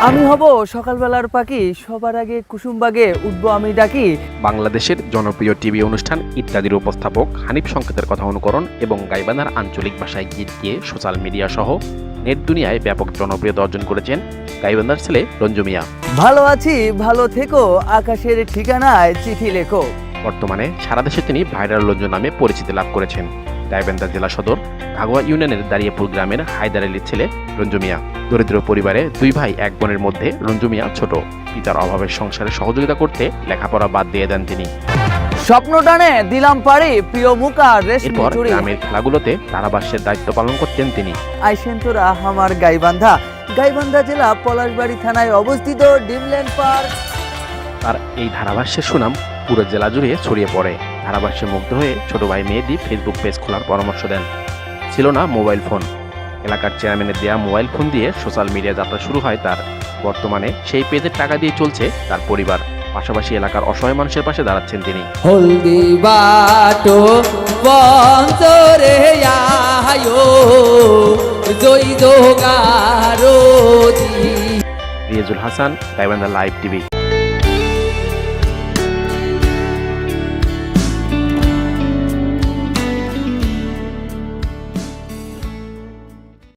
আমি হব সকালবেলার পাখি, সবার আগে কুসুমবাগে উঠবো আমি ডাকি। বাংলাদেশের জনপ্রিয় টিভি অনুষ্ঠান ইত্যাদির উপস্থাপক হানিফ সংকেতের কথা অনুকরণ এবং গাইবান্ধার আঞ্চলিক ভাষায় গীত গিয়ে সোশ্যাল মিডিয়া সহ নেট দুনিয়ায় ব্যাপক জনপ্রিয়তা অর্জন করেছেন গাইবান্ধার ছেলে রঞ্জু মিয়া। ভালো আছি, ভালো থেকো, আকাশের ঠিকানায় চিঠি লেখো। বর্তমানে সারা দেশে তিনি ভাইরাল রঞ্জু নামে পরিচিতি লাভ করেছেন। গাইবান্ধা জেলা সদর ঘাগোয়া ইউনিয়নের দাঁড়িয়াপুর গ্রামের হায়দার আলীর ছেলে রঞ্জু মিয়া। দরিদ্র পরিবারে দুই ভাই এক বোনের মধ্যে রঞ্জু মিয়া ছোট। পিতার অভাবের সংসারে সহযোগিতা করতে লেখাপড়া বাদ দিয়ে দেন তিনি। স্বপ্ন টানে দিলাম পারি, প্রিয় মুখা রেশমি এরপর চুড়ি। গ্রামের খেলাগুলোতে ধারাভাষ্যের দায়িত্ব পালন করতেন তিনি। আইসেন তোরা আমার গাইবান্ধা। গাইবান্ধা জেলা পলাশবাড়ি থানায় অবস্থিত ডিমল্যান্ড পার্ক। তার এই ধারাভাষ্যের সুনাম পুরো জেলা জুড়ে ছড়িয়ে পড়ে। ধারাভাষ্যে মুগ্ধ হয়ে ছোট ভাই মেহেদী ফেসবুক পেজ খোলার পরামর্শ দেন। ছিল না মোবাইল ফোন। এলাকার চেয়ারম্যানের দেয়া মোবাইল ফোন দিয়ে সোশ্যাল মিডিয়া যাত্রা শুরু হয় তার। বর্তমানে সেই পেজের টাকা দিয়ে চলছে তার পরিবার। পাশাপাশি এলাকার অসহায় মানুষের পাশে দাঁড়াচ্ছেন তিনি। হলদি বাটো বন্তরে আয়ো জয় জোগারো। Riazul Hasan, Gaibandha live TV.